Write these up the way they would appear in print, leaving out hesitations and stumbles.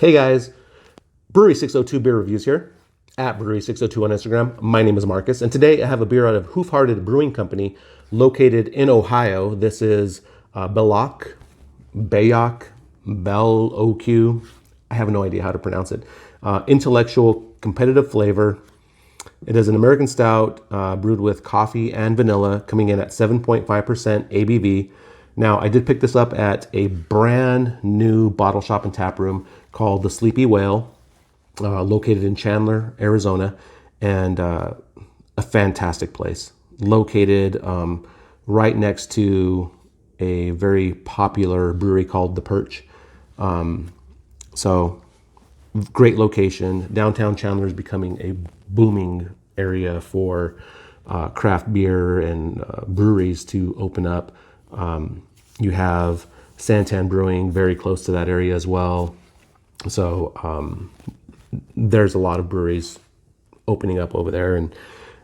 Hey guys, Brewery 602 beer reviews here at Brewery 602 on Instagram. My name is Marcus, and today I have a beer out of Hoof Brewing Company located in Ohio. This is Belloq, Belloq. I have no idea how to pronounce it. Intellectual competitive flavor. It is an American stout brewed with coffee and vanilla, coming in at 7.5% ABV. Now, I did pick this up at a brand new bottle shop and tap room called the Sleepy Whale, located in Chandler, Arizona, and a fantastic place. Located right next to a very popular brewery called The Perch. So, great location. Downtown Chandler is becoming a booming area for craft beer and breweries to open up. You have Santan Brewing very close to that area as well. So there's a lot of breweries opening up over there, and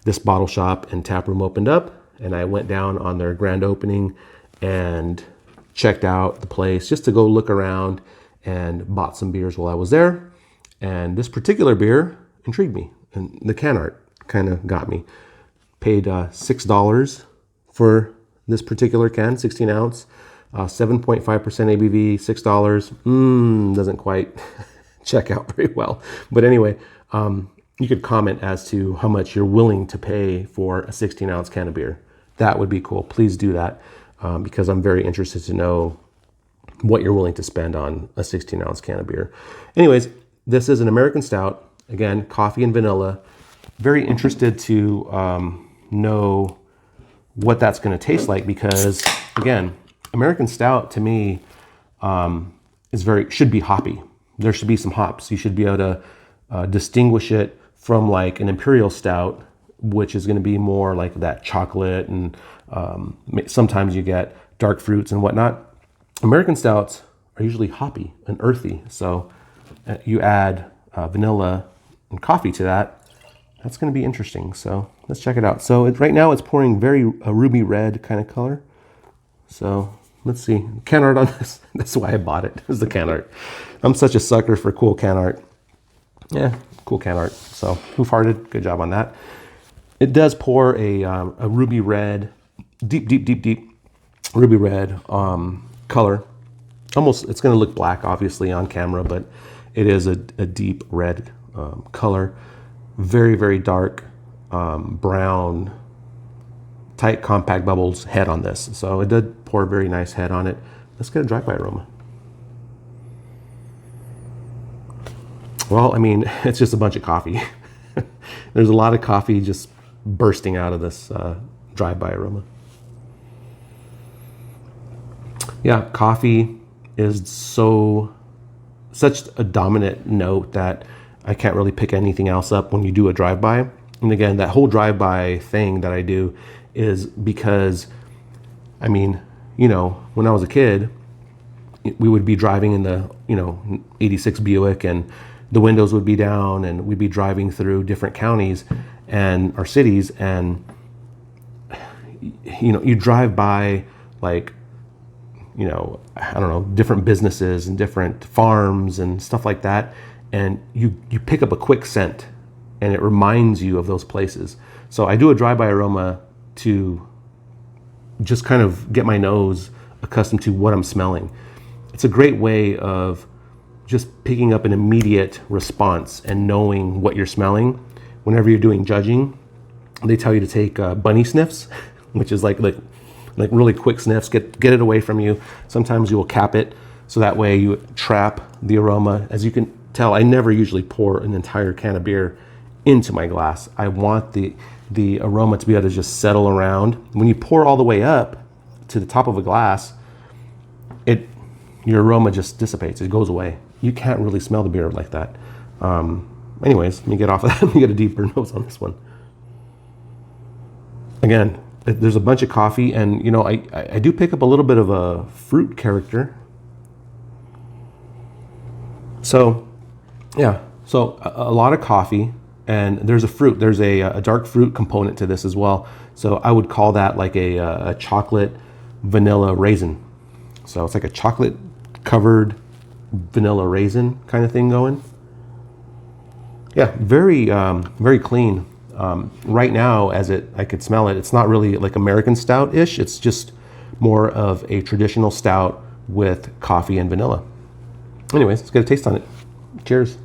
this bottle shop and tap room opened up, and I went down on their grand opening and checked out the place just to go look around and bought some beers while I was there. And this particular beer intrigued me, and the can art kind of got me. Paid $6 for this particular can, 16 ounce, 7.5% ABV, $6. Doesn't quite check out very well. But anyway, you could comment as to how much you're willing to pay for a 16 ounce can of beer. That would be cool. Please do that because I'm very interested to know what you're willing to spend on a 16 ounce can of beer. Anyways, this is an American stout. Again, coffee and vanilla. Very interested to know what that's going to taste like because, again, American stout to me should be hoppy. There should be some hops. You should be able to distinguish it from like an imperial stout, which is going to be more like that chocolate, and sometimes you get dark fruits and whatnot. American stouts are usually hoppy and earthy, so you add vanilla and coffee to that. That's going to be interesting. So let's check it out. So right now it's pouring a ruby red kind of color. So let's see. Can art on this. That's why I bought it. Is the can art. I'm such a sucker for cool can art. Yeah, cool can art. So Hoof, good job on that. It does pour a ruby red, deep ruby red color. Almost, it's going to look black obviously on camera, but it is a deep red color. Very, very dark brown, tight compact bubbles head on this. So it did pour a very nice head on it. Let's get a drive-by aroma. Well, I mean, it's just a bunch of coffee. There's a lot of coffee just bursting out of this drive-by aroma. Yeah, coffee is such a dominant note that I can't really pick anything else up when you do a drive-by. And again, that whole drive-by thing that I do is because, I mean, when I was a kid, we would be driving in the, 86 Buick, and the windows would be down, and we'd be driving through different counties and our cities, and, you drive by like, I don't know, different businesses and different farms and stuff like that. And you pick up a quick scent, and it reminds you of those places. So I do a drive-by aroma to just kind of get my nose accustomed to what I'm smelling. It's a great way of just picking up an immediate response and knowing what you're smelling. Whenever you're doing judging, they tell you to take bunny sniffs, which is like really quick sniffs. Get it away from you. Sometimes you will cap it, so that way you trap the aroma. As you can tell, I never usually pour an entire can of beer into my glass. I want the aroma to be able to just settle around. When you pour all the way up to the top of a glass, your aroma just dissipates. It goes away. You can't really smell the beer like that. Anyways, let me get off of that. Let me get a deeper nose on this one. Again, there's a bunch of coffee, and I do pick up a little bit of a fruit character. So yeah, so a lot of coffee, and there's a fruit. There's a dark fruit component to this as well. So I would call that like a chocolate vanilla raisin. So it's like a chocolate covered vanilla raisin kind of thing going. Yeah, very clean. Right now, I could smell it. It's not really like American stout-ish. It's just more of a traditional stout with coffee and vanilla. Anyways, let's get a taste on it. Cheers.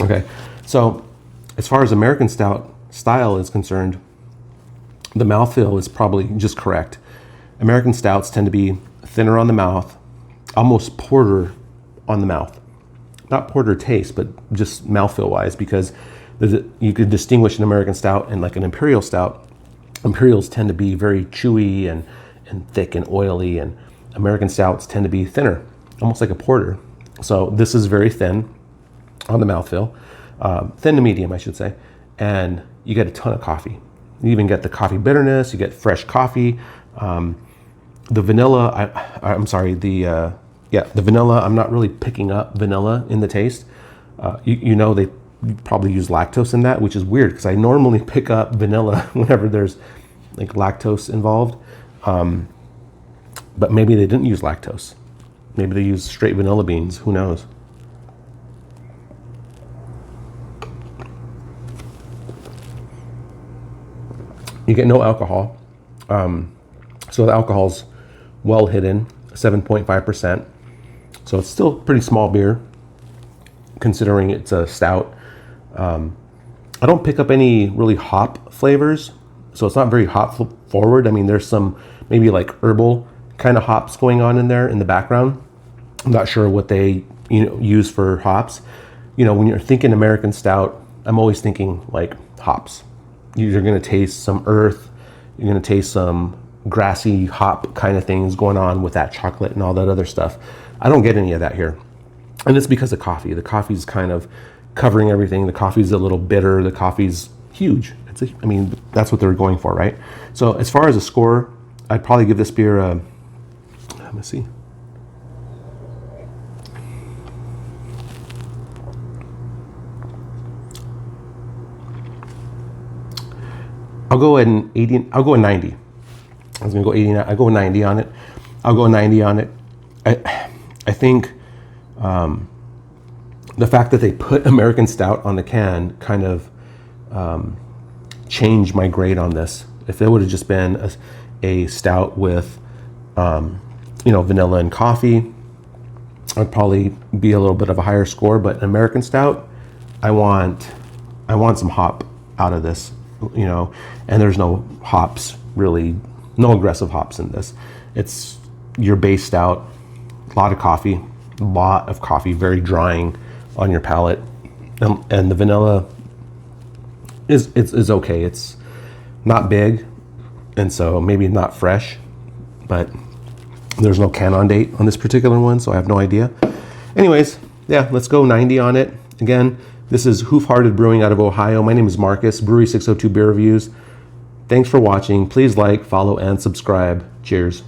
Okay, so as far as American stout style is concerned, the mouthfeel is probably just correct. American stouts tend to be thinner on the mouth, almost porter on the mouth. Not porter taste, but just mouthfeel wise, because you could distinguish an American stout and like an imperial stout. Imperials tend to be very chewy and thick and oily, and American stouts tend to be thinner, almost like a porter. So this is very thin on the mouthfeel, thin to medium, I should say, and you get a ton of coffee. You even get the coffee bitterness. You get fresh coffee. The vanilla, the vanilla. I'm not really picking up vanilla in the taste. You know they probably use lactose in that, which is weird because I normally pick up vanilla whenever there's like lactose involved. But maybe they didn't use lactose. Maybe they used straight vanilla beans. Who knows? You get no alcohol. So the alcohol's well hidden, 7.5%. So it's still pretty small beer, considering it's a stout. I don't pick up any really hop flavors, so it's not very hop forward. I mean, there's some maybe like herbal kind of hops going on in there in the background. I'm not sure what they use for hops. When you're thinking American stout, I'm always thinking like hops. You're going to taste some earth. You're going to taste some grassy hop kind of things going on with that chocolate and all that other stuff. I don't get any of that here. And it's because of coffee. The coffee's kind of covering everything. The coffee's a little bitter. The coffee's huge. That's what they're going for, right? So as far as a score, I'd probably give this beer a, let me see. I'll go at an 80. I'll go a 90. I was gonna go 89. I go a 90 on it. I'll go a 90 on it. I think the fact that they put American Stout on the can kind of changed my grade on this. If it would have just been a stout with vanilla and coffee, I'd probably be a little bit of a higher score. But an American Stout, I want some hop out of this. And there's no hops, really, no aggressive hops in this. It's your base stout, a lot of coffee, very drying on your palate. And the vanilla is okay. It's not big, and so maybe not fresh, but there's no can-on date on this particular one, so I have no idea. Anyways, yeah, let's go 90 on it. Again, this is Hoof-Hearted Brewing out of Ohio. My name is Marcus, Brewery 602 Beer Reviews. Thanks for watching. Please like, follow, and subscribe. Cheers.